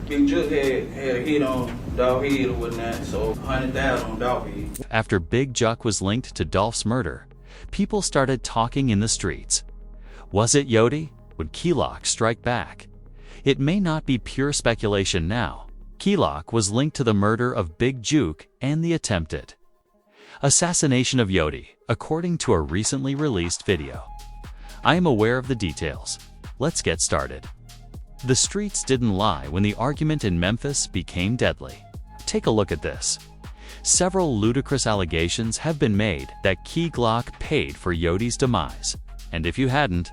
Big Juke had a hit on Dolph head or whatnot, so 100,000 on Dolph head. After Big Juke was linked to Dolph's murder, people started talking in the streets. Was it Yodi? Would Glock strike back? It may not be pure speculation now. Glock was linked to the murder of Big Juke and the attempted assassination of Yodi, according to a recently released video. I am aware of the details. Let's get started. The streets didn't lie when the argument in Memphis became deadly. Take a look at this. Several ludicrous allegations have been made that Glock paid for Yodi's demise, and if you hadn't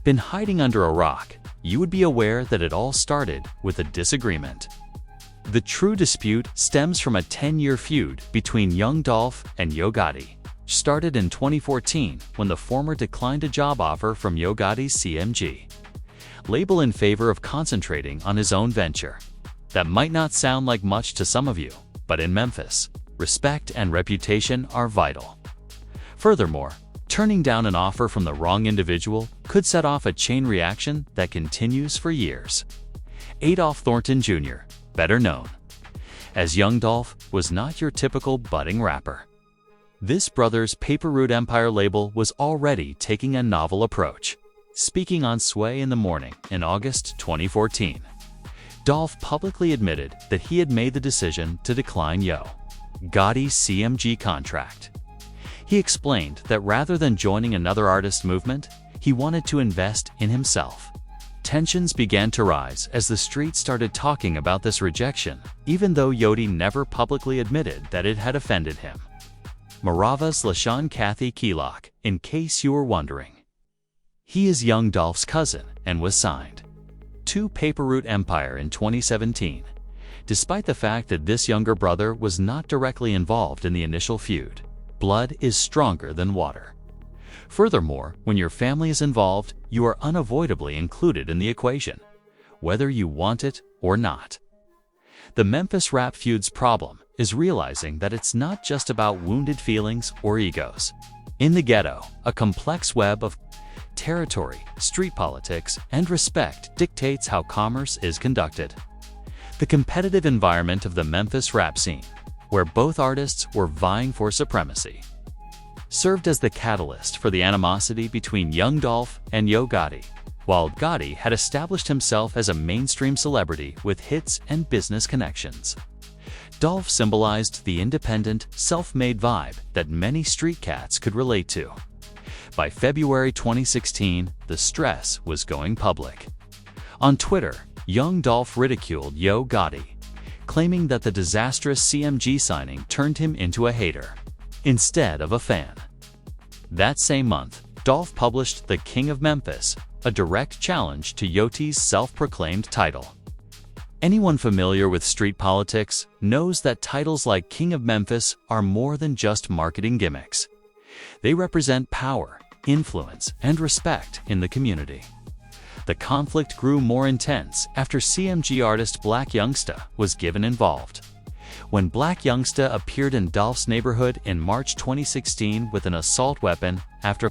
been hiding under a rock, you would be aware that it all started with a disagreement. The true dispute stems from a 10-year feud between Young Dolph and Gotti. Started in 2014 when the former declined a job offer from Gotti's CMG label in favor of concentrating on his own venture. That might not sound like much to some of you, but in Memphis, respect and reputation are vital. Furthermore, turning down an offer from the wrong individual could set off a chain reaction that continues for years. Adolph Thornton Jr., better known as Young Dolph, was not your typical budding rapper. This brother's Paper Route Empire label was already taking a novel approach. Speaking on Sway in the Morning in August 2014, Dolph publicly admitted that he had made the decision to decline Gotti's CMG contract. He explained that rather than joining another artist movement, he wanted to invest in himself. Tensions began to rise as the street started talking about this rejection, even though Yodi never publicly admitted that it had offended him. Marava's LaShawn Kathy Glock, in case you were wondering. He is Young Dolph's cousin and was signed to Paper Route Empire in 2017, despite the fact that this younger brother was not directly involved in the initial feud. Blood is stronger than water. Furthermore, when your family is involved, you are unavoidably included in the equation, whether you want it or not. The Memphis rap feud's problem is realizing that it's not just about wounded feelings or egos. In the ghetto, a complex web of territory, street politics, and respect dictates how commerce is conducted. The competitive environment of the Memphis rap scene, where both artists were vying for supremacy, served as the catalyst for the animosity between Young Dolph and Gotti. While Gotti had established himself as a mainstream celebrity with hits and business connections, Dolph symbolized the independent, self-made vibe that many street cats could relate to. By February 2016, the stress was going public. On Twitter, Young Dolph ridiculed Gotti, claiming that the disastrous CMG signing turned him into a hater instead of a fan. That same month, Dolph published The King of Memphis, a direct challenge to Yoti's self-proclaimed title. Anyone familiar with street politics knows that titles like King of Memphis are more than just marketing gimmicks. They represent power, influence, and respect in the community. The conflict grew more intense after CMG artist Black Youngsta was given involved. When Black Youngsta appeared in Dolph's neighborhood in March 2016 with an assault weapon after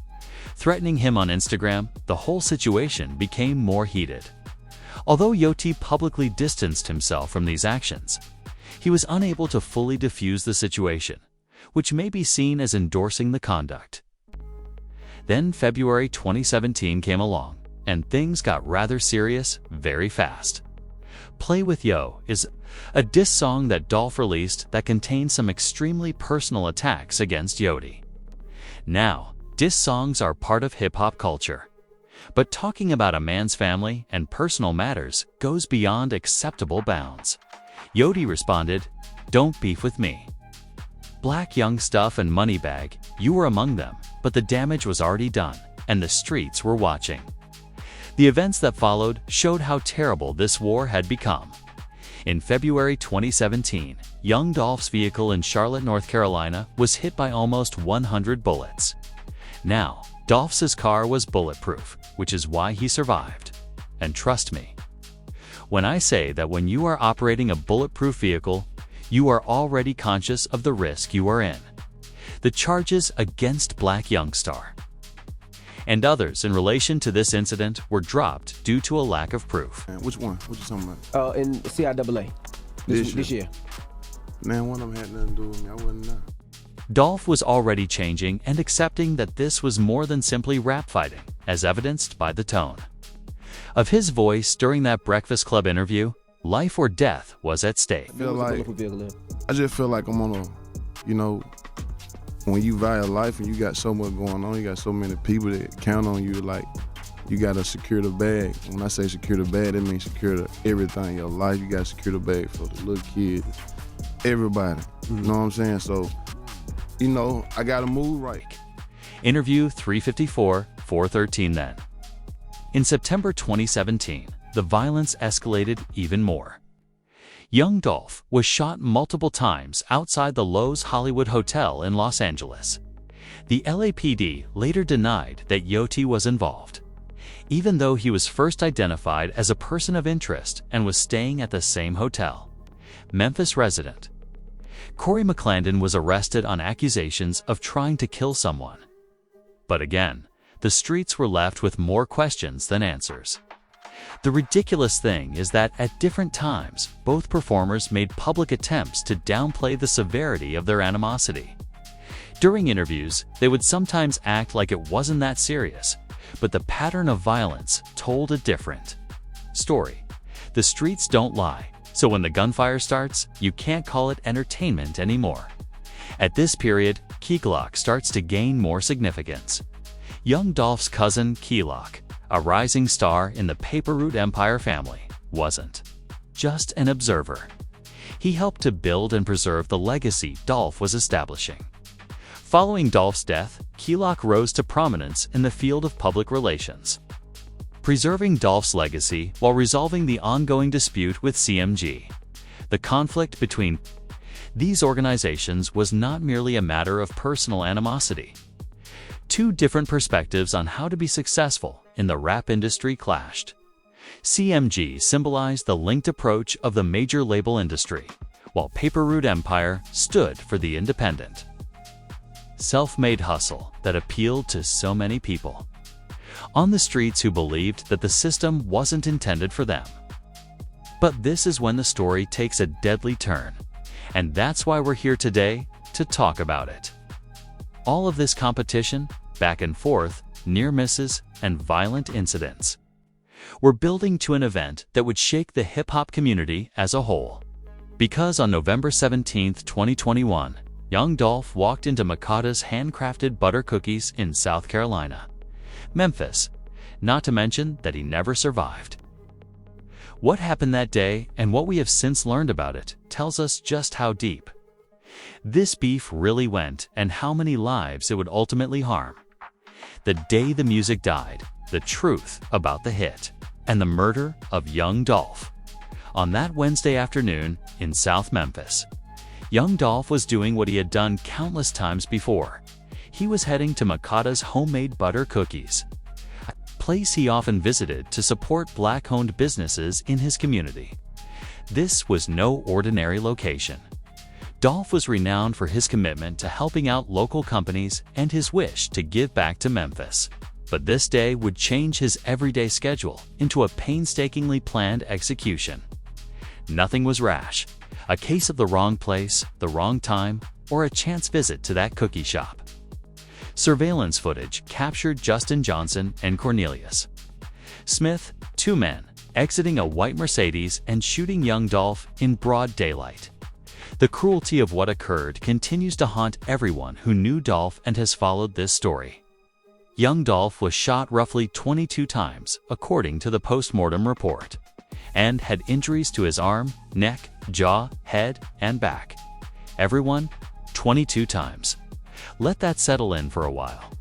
threatening him on Instagram, the whole situation became more heated. Although Yoti publicly distanced himself from these actions, he was unable to fully defuse the situation, which may be seen as endorsing the conduct. Then February 2017 came along, and things got rather serious very fast. Play With Yo is a diss song that Dolph released that contains some extremely personal attacks against Yodi. Now, diss songs are part of hip-hop culture. But talking about a man's family and personal matters goes beyond acceptable bounds. Yodi responded, "Don't beef with me. Black Young Stuff and Moneybag, you were among them, but the damage was already done, and the streets were watching." The events that followed showed how terrible this war had become. In February 2017, Young Dolph's vehicle in Charlotte, North Carolina was hit by almost 100 bullets. Now, Dolph's car was bulletproof, which is why he survived. And trust me, when I say that when you are operating a bulletproof vehicle, you are already conscious of the risk you are in. The charges against Black Youngstar and others in relation to this incident were dropped due to a lack of proof. Man, which one? What you talking about? In CIAA this year. Man, one of them had nothing to do with me. I wasn't there. Dolph was already changing and accepting that this was more than simply rap fighting, as evidenced by the tone of his voice during that Breakfast Club interview. Life or death was at stake. I just feel like I'm on a, when you value life and you got so much going on, you got so many people that count on you, like, you gotta secure the bag. When I say secure the bag, that means secure everything. Your life, you gotta secure the bag for the little kids, everybody. You know what I'm saying? So, I gotta move right. Interview 354, 413 then. In September 2017, the violence escalated even more. Young Dolph was shot multiple times outside the Loews Hollywood Hotel in Los Angeles. The LAPD later denied that Yoti was involved, even though he was first identified as a person of interest and was staying at the same hotel. Memphis resident Corey McClandon was arrested on accusations of trying to kill someone. But again, the streets were left with more questions than answers. The ridiculous thing is that at different times, both performers made public attempts to downplay the severity of their animosity. During interviews, they would sometimes act like it wasn't that serious, but the pattern of violence told a different story. The streets don't lie, so when the gunfire starts, you can't call it entertainment anymore. At this period, Glock starts to gain more significance. Young Dolph's cousin, Glock, a rising star in the Paper Route Empire family, wasn't just an observer. He helped to build and preserve the legacy Dolph was establishing. Following Dolph's death, Glock rose to prominence in the field of public relations, preserving Dolph's legacy while resolving the ongoing dispute with CMG. The conflict between these organizations was not merely a matter of personal animosity. Two different perspectives on how to be successful in the rap industry clashed. CMG symbolized the linked approach of the major label industry, while Paper Route Empire stood for the independent, self-made hustle that appealed to so many people on the streets who believed that the system wasn't intended for them. But this is when the story takes a deadly turn, and that's why we're here today to talk about it. All of this competition, back and forth, near misses, and violent incidents were building to an event that would shake the hip-hop community as a whole. Because on November 17, 2021, Young Dolph walked into Makata's handcrafted butter cookies in South Carolina, Memphis, not to mention that he never survived. What happened that day and what we have since learned about it tells us just how deep this beef really went and how many lives it would ultimately harm. The day the music died, the truth about the hit, and the murder of Young Dolph. On that Wednesday afternoon in South Memphis, Young Dolph was doing what he had done countless times before. He was heading to Makata's homemade butter cookies, a place he often visited to support Black-owned businesses in his community. This was no ordinary location. Dolph was renowned for his commitment to helping out local companies and his wish to give back to Memphis. But this day would change his everyday schedule into a painstakingly planned execution. Nothing was rash, a case of the wrong place, the wrong time, or a chance visit to that cookie shop. Surveillance footage captured Justin Johnson and Cornelius Smith, two men, exiting a white Mercedes and shooting Young Dolph in broad daylight. The cruelty of what occurred continues to haunt everyone who knew Dolph and has followed this story. Young Dolph was shot roughly 22 times, according to the post-mortem report, and had injuries to his arm, neck, jaw, head, and back. Everyone, 22 times. Let that settle in for a while.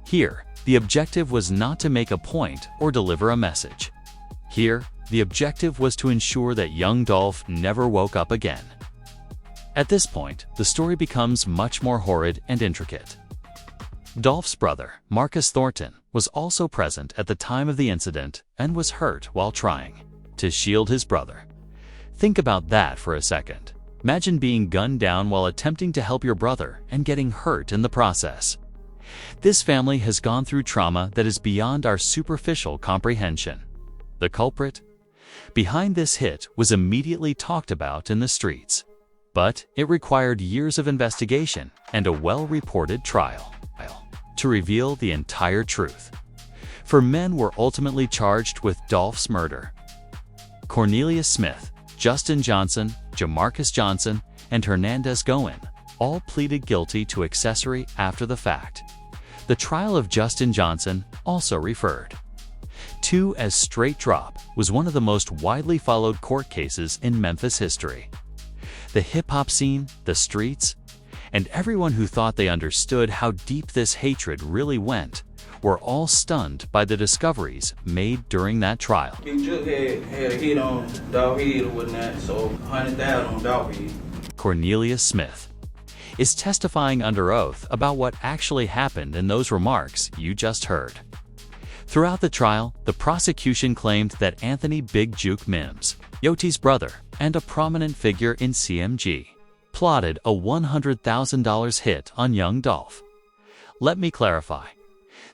Here, the objective was not to make a point or deliver a message. Here, the objective was to ensure that Young Dolph never woke up again. At this point, the story becomes much more horrid and intricate. Dolph's brother, Marcus Thornton, was also present at the time of the incident and was hurt while trying to shield his brother. Think about that for a second. Imagine being gunned down while attempting to help your brother and getting hurt in the process. This family has gone through trauma that is beyond our superficial comprehension. The culprit behind this hit was immediately talked about in the streets, but it required years of investigation and a well-reported trial to reveal the entire truth. 4 men were ultimately charged with Dolph's murder. Cornelius Smith, Justin Johnson, Jamarcus Johnson, and Hernandez Goin all pleaded guilty to accessory after the fact. The trial of Justin Johnson, also referred to as straight drop, was one of the most widely followed court cases in Memphis history. The hip-hop scene, the streets, and everyone who thought they understood how deep this hatred really went were all stunned by the discoveries made during that trial. Big Juke had a hit on Dolph head or whatnot, so 100,000 on Dolph head. Cornelius Smith is testifying under oath about what actually happened in those remarks you just heard. Throughout the trial, the prosecution claimed that Anthony Big Juke Mims, Yoti's brother and a prominent figure in CMG, plotted a $100,000 hit on Young Dolph. Let me clarify.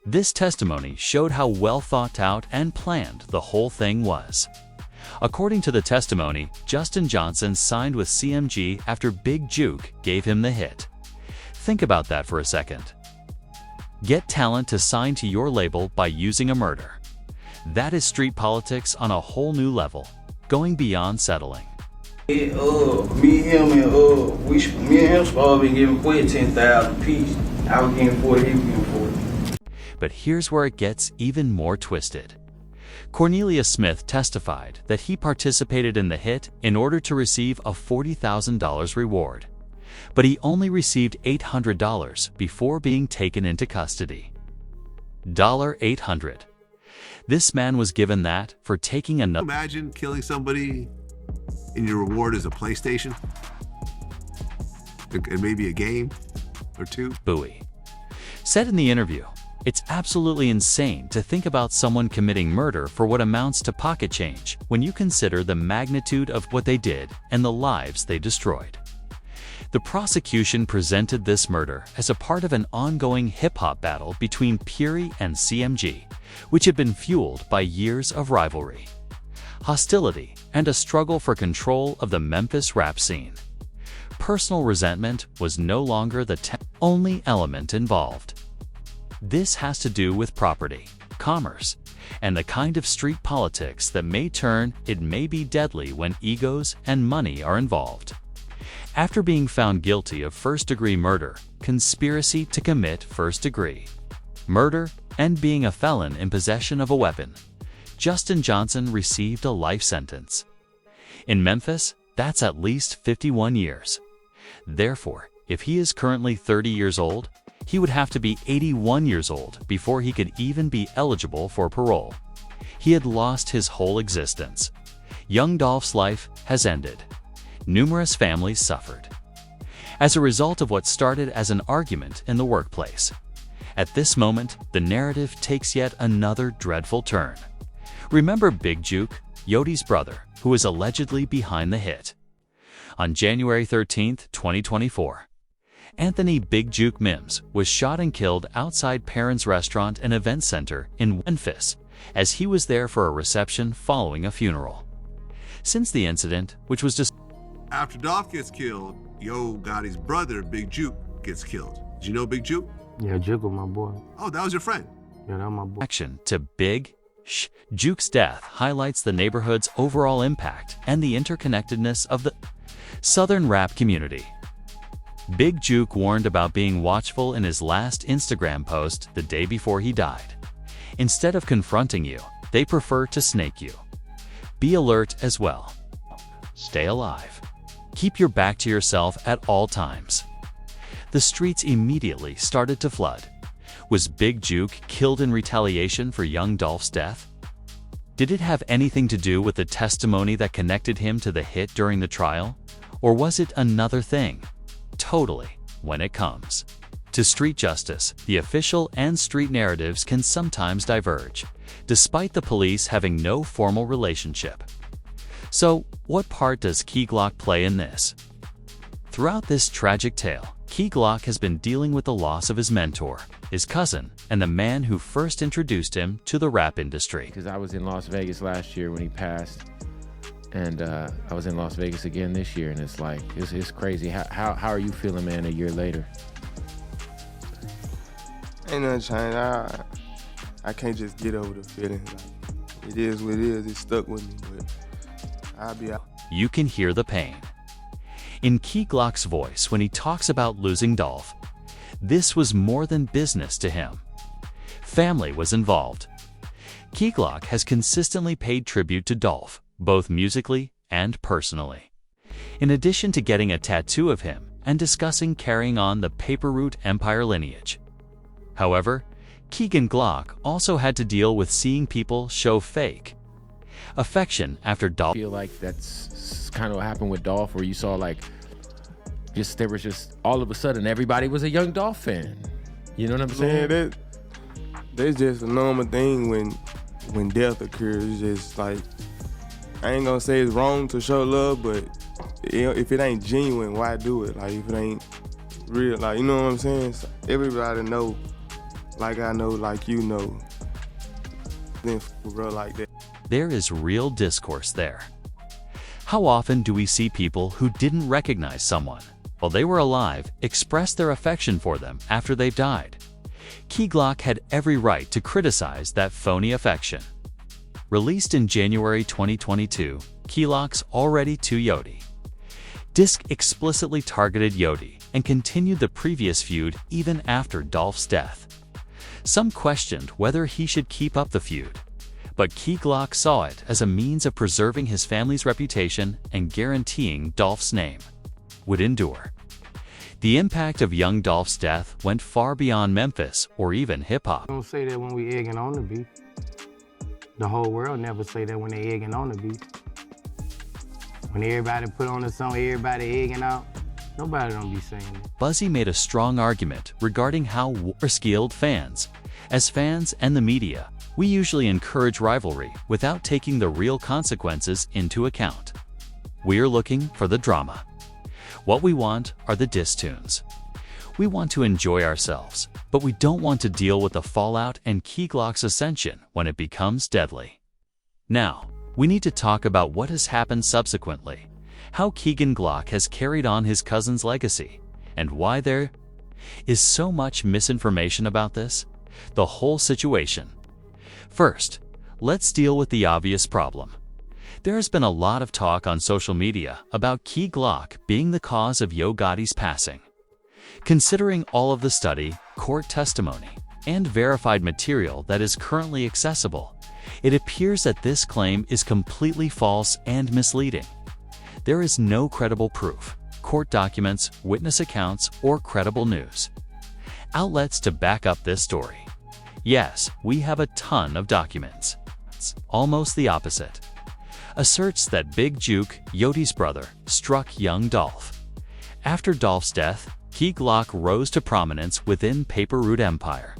This testimony showed how well thought out and planned the whole thing was. According to the testimony, Justin Johnson signed with CMG after Big Juke gave him the hit. Think about that for a second. Get talent to sign to your label by using a murder. That is street politics on a whole new level, going beyond settling. Me and him supposed to be giving Quit 10,000 apiece. I was getting 40, he was getting 40. But here's where it gets even more twisted. Cornelius Smith testified that he participated in the hit in order to receive a $40,000 reward, but he only received $800 before being taken into custody. $800. This man was given that for taking another. Imagine killing somebody and your reward is a PlayStation and maybe a game or two. Bowie said in the interview, "It's absolutely insane to think about someone committing murder for what amounts to pocket change when you consider the magnitude of what they did and the lives they destroyed." The prosecution presented this murder as a part of an ongoing hip-hop battle between Puri and CMG, which had been fueled by years of rivalry, hostility, and a struggle for control of the Memphis rap scene. Personal resentment was no longer the only element involved. This has to do with property, commerce, and the kind of street politics that may be deadly when egos and money are involved. After being found guilty of first-degree murder, conspiracy to commit first-degree murder, and being a felon in possession of a weapon, Justin Johnson received a life sentence. In Memphis, that's at least 51 years. Therefore, if he is currently 30 years old, he would have to be 81 years old before he could even be eligible for parole. He had lost his whole existence. Young Dolph's life has ended. Numerous families suffered as a result of what started as an argument in the workplace. At this moment, the narrative takes yet another dreadful turn. Remember Big Juke, Yoti's brother, who was allegedly behind the hit? On January 13, 2024, Anthony Big Juke Mims was shot and killed outside Perrin's Restaurant and Event Center in Memphis as he was there for a reception following a funeral. Since the incident, which was just After Dolph gets killed, Gotti's brother, Big Juke, gets killed. Did you know Big Juke? Yeah, Juke was my boy. Oh, that was your friend. Yeah, that was my boy. Action to Big Juke's death highlights the neighborhood's overall impact and the interconnectedness of the Southern rap community. Big Juke warned about being watchful in his last Instagram post the day before he died. Instead of confronting you, they prefer to snake you. Be alert as well. Stay alive. Keep your back to yourself at all times. The streets immediately started to flood. Was Big Juke killed in retaliation for Young Dolph's death? Did it have anything to do with the testimony that connected him to the hit during the trial? Or was it another thing? Totally, when it comes to street justice, the official and street narratives can sometimes diverge, despite the police having no formal relationship. So, what part does Glock play in this? Throughout this tragic tale, Key Glock has been dealing with the loss of his mentor, his cousin, and the man who first introduced him to the rap industry. Because I was in Las Vegas last year when he passed, and I was in Las Vegas again this year, and it's like, it's crazy. How are you feeling, man, a year later? Ain't nothing changed. I can't just get over the feeling. Like, it is what it is. It's stuck with me, but I'll be out. You can hear the pain in Key Glock's voice when he talks about losing Dolph. This was more than business to him. Family was involved. Key Glock has consistently paid tribute to Dolph, both musically and personally. In addition to getting a tattoo of him and discussing carrying on the Paper Route Empire lineage. However, Keegan Glock also had to deal with seeing people show fake affection after Dolph. I feel like that's kind of what happened with Dolph, where you saw like, there was just all of a sudden everybody was a Young Dolph fan. You know what I'm saying? Man, that's just a normal thing when death occurs. It's just like, I ain't gonna say it's wrong to show love, but if it ain't genuine, why do it? Like, if it ain't real, like, you know what I'm saying? So everybody know, like I know, like you know, then bro like that. There is real discourse there. How often do we see people who didn't recognize someone while they were alive express their affection for them after they've died? Key Glock had every right to criticize that phony affection. Released in January 2022, Key Glock's Already Too Yodi disc explicitly targeted Yodi and continued the previous feud even after Dolph's death. Some questioned whether he should keep up the feud, but Key Glock saw it as a means of preserving his family's reputation and guaranteeing Dolph's name would endure. The impact of Young Dolph's death went far beyond Memphis or even hip-hop. Don't say that when we egging on the beat. The whole world never say that when they egging on the beat. When everybody put on a song, everybody egging out, nobody don't be saying it. Buzzy made a strong argument regarding how we're skilled fans. As fans and the media, we usually encourage rivalry without taking the real consequences into account. We're looking for the drama. What we want are the diss tunes. We want to enjoy ourselves, but we don't want to deal with the fallout and Key Glock's ascension when it becomes deadly. Now, we need to talk about what has happened subsequently, how Keegan Glock has carried on his cousin's legacy, and why there is so much misinformation about this, the whole situation. First, let's deal with the obvious problem. There has been a lot of talk on social media about Key Glock being the cause of Yo Gotti's passing. Considering all of the study, court testimony, and verified material that is currently accessible, it appears that this claim is completely false and misleading. There is no credible proof, court documents, witness accounts, or credible news outlets to back up this story. Yes, we have a ton of documents. It's almost the opposite. Asserts that Big Juke, Yodi's brother, struck Young Dolph. After Dolph's death, Key Glock rose to prominence within Paper Route Empire.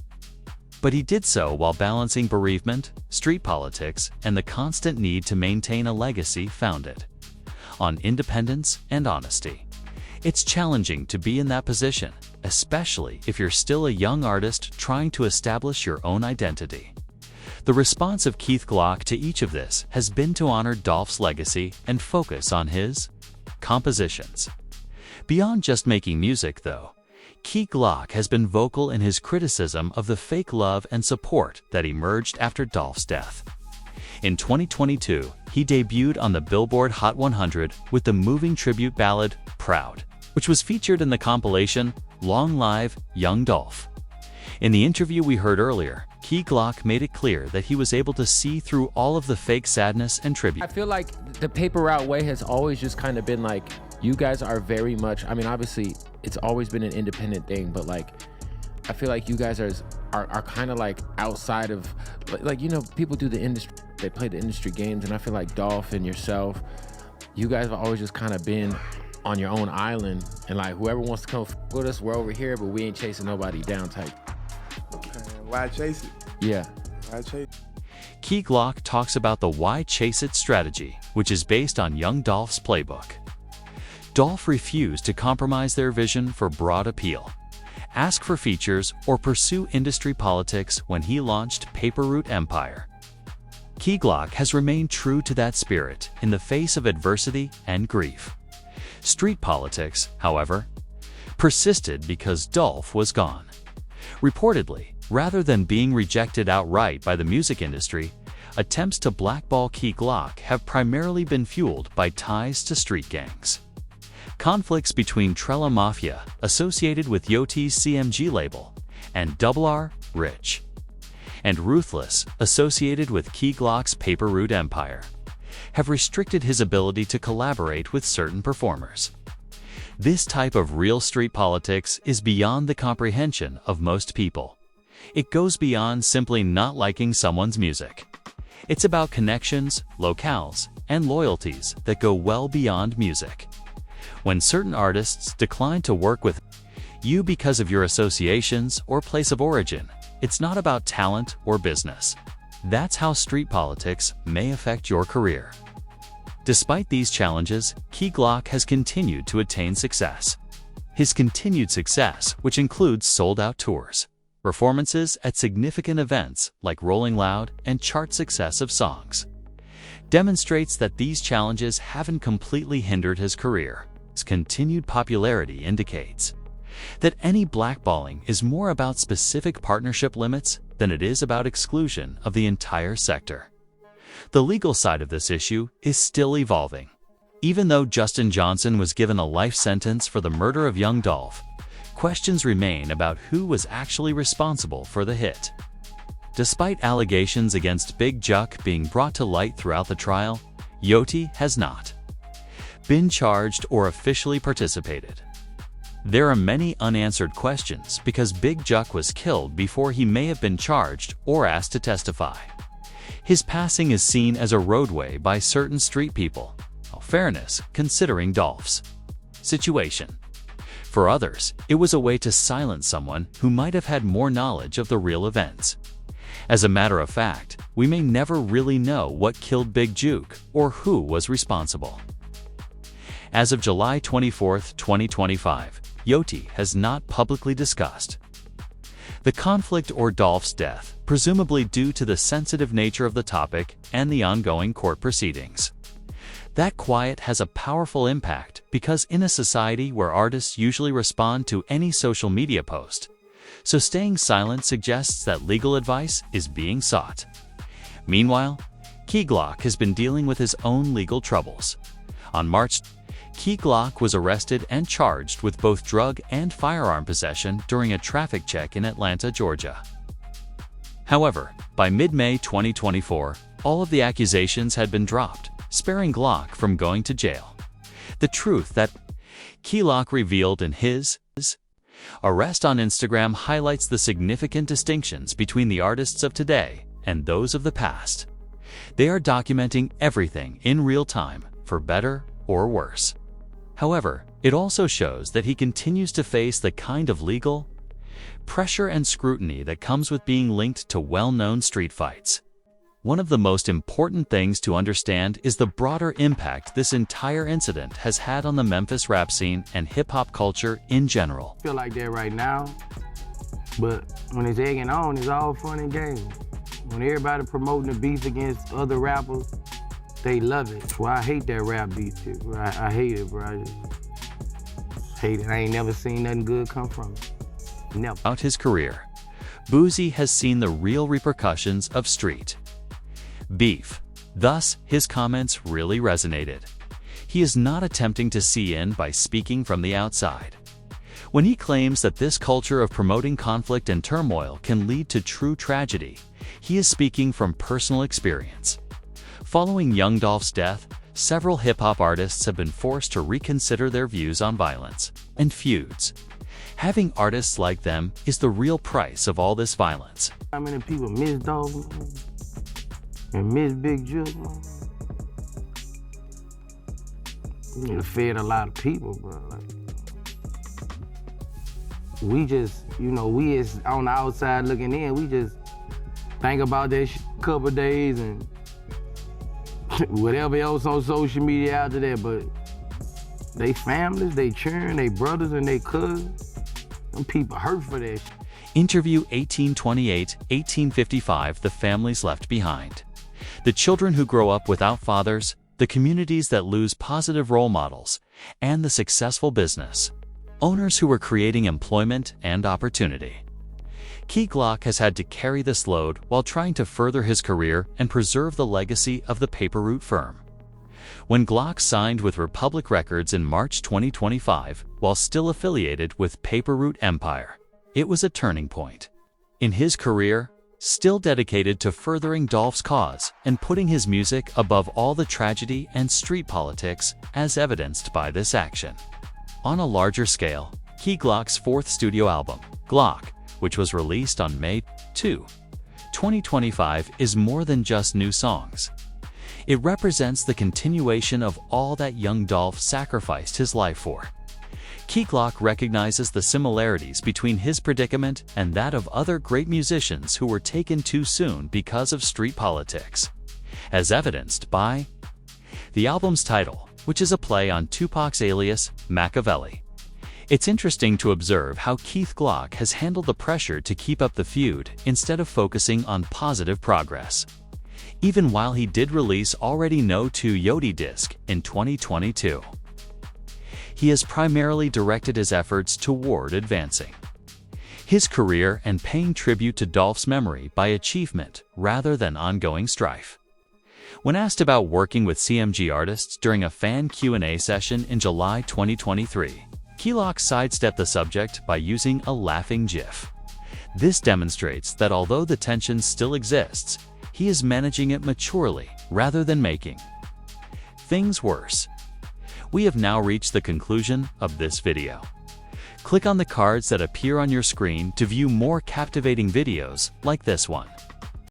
But he did so while balancing bereavement, street politics, and the constant need to maintain a legacy founded on independence and honesty. It's challenging to be in that position, especially if you're still a young artist trying to establish your own identity. The response of Keith Glock to each of this has been to honor Dolph's legacy and focus on his compositions. Beyond just making music, though, Key Glock has been vocal in his criticism of the fake love and support that emerged after Dolph's death. In 2022, he debuted on the Billboard Hot 100 with the moving tribute ballad, Proud, which was featured in the compilation, Long Live, Young Dolph. In the interview we heard earlier, Key Glock made it clear that he was able to see through all of the fake sadness and tribute. I feel like the Paper Route way has always just kind of been like, you guys are very much, I mean, obviously, it's always been an independent thing, but like, I feel like you guys are kind of like outside of, like, you know, people do the industry, they play the industry games, and I feel like Dolph and yourself, you guys have always just kind of been on your own island, and like, whoever wants to come with us, we're over here, but we ain't chasing nobody down type. Why chase it? Yeah. Why chase it? Key Glock talks about the Why Chase It strategy, which is based on Young Dolph's playbook. Dolph refused to compromise their vision for broad appeal, ask for features, or pursue industry politics when he launched Paper Route Empire. Key Glock has remained true to that spirit in the face of adversity and grief. Street politics, however, persisted because Dolph was gone. Reportedly, rather than being rejected outright by the music industry, attempts to blackball Key Glock have primarily been fueled by ties to street gangs. Conflicts between Trella Mafia, associated with Yoti's CMG label, and R Rich, and Ruthless, associated with Key Glock's Paper Route Empire, have restricted his ability to collaborate with certain performers. This type of real street politics is beyond the comprehension of most people. It goes beyond simply not liking someone's music. It's about connections, locales, and loyalties that go well beyond music. When certain artists decline to work with you because of your associations or place of origin, it's not about talent or business. That's how street politics may affect your career. Despite these challenges, Key Glock has continued to attain success. His continued success, which includes sold-out tours, performances at significant events like Rolling Loud, and chart success of songs, demonstrates that these challenges haven't completely hindered his career. His continued popularity indicates that any blackballing is more about specific partnership limits than it is about exclusion of the entire sector. The legal side of this issue is still evolving. Even though Justin Johnson was given a life sentence for the murder of Young Dolph, questions remain about who was actually responsible for the hit. Despite allegations against Big Juke being brought to light throughout the trial, Yoti has not been charged or officially participated. There are many unanswered questions because Big Juke was killed before he may have been charged or asked to testify. His passing is seen as a roadway by certain street people, fairness considering Dolph's situation. For others, it was a way to silence someone who might have had more knowledge of the real events. As a matter of fact, we may never really know what killed Big Juke or who was responsible. As of July 24, 2025, Yoti has not publicly discussed the conflict or Dolph's death, presumably due to the sensitive nature of the topic and the ongoing court proceedings. That quiet has a powerful impact because in a society where artists usually respond to any social media post, so staying silent suggests that legal advice is being sought. Meanwhile, Key Glock has been dealing with his own legal troubles. On March, Key Glock was arrested and charged with both drug and firearm possession during a traffic check in Atlanta, Georgia. However, by mid-May 2024, all of the accusations had been dropped, sparing Glock from going to jail. The truth that Key Glock revealed in his arrest on Instagram highlights the significant distinctions between the artists of today and those of the past. They are documenting everything in real time, for better or worse. However, it also shows that he continues to face the kind of legal pressure and scrutiny that comes with being linked to well-known street fights. One of the most important things to understand is the broader impact this entire incident has had on the Memphis rap scene and hip-hop culture in general. I feel like that right now, but when it's egging on, it's all fun and games. When everybody promoting the beef against other rappers, they love it. Well, I hate that rap beef shit, bro. I hate it, bro. I just hate it. I ain't never seen nothing good come from it. Never. Throughout his career, Boozy has seen the real repercussions of street beef. Thus, his comments really resonated. He is not attempting to see in by speaking from the outside. When he claims that this culture of promoting conflict and turmoil can lead to true tragedy, he is speaking from personal experience. Following Young Dolph's death, several hip-hop artists have been forced to reconsider their views on violence and feuds. Having artists like them is the real price of all this violence. How many people miss Dolph, man? And miss Big Juke, man? It fed a lot of people, bro. Like, we just, we is on the outside looking in, we just think about that a couple days and whatever else on social media after that, but They families, they children, they brothers and they cousins. Them people hurt for that shit. Interview 1828-1855, The Families Left Behind. The children who grow up without fathers, the communities that lose positive role models, and the successful business owners who were creating employment and opportunity. Key Glock has had to carry this load while trying to further his career and preserve the legacy of the Paper Route firm. When Glock signed with Republic Records in March 2025, while still affiliated with Paper Route Empire, it was a turning point in his career, still dedicated to furthering Dolph's cause and putting his music above all the tragedy and street politics, as evidenced by this action. On a larger scale, Key Glock's fourth studio album, Glock, which was released on May 2, 2025, is more than just new songs. It represents the continuation of all that Young Dolph sacrificed his life for. Key Glock recognizes the similarities between his predicament and that of other great musicians who were taken too soon because of street politics, as evidenced by the album's title, which is a play on Tupac's alias, Machiavelli. It's interesting to observe how Keith Glock has handled the pressure to keep up the feud instead of focusing on positive progress. Even while he did release Already Know 2 Yodi disc in 2022. He has primarily directed his efforts toward advancing his career and paying tribute to Dolph's memory by achievement rather than ongoing strife. When asked about working with CMG artists during a fan Q&A session in July 2023, Key Glock sidestepped the subject by using a laughing gif. This demonstrates that although the tension still exists, he is managing it maturely rather than making things worse. We have now reached the conclusion of this video. Click on the cards that appear on your screen to view more captivating videos like this one.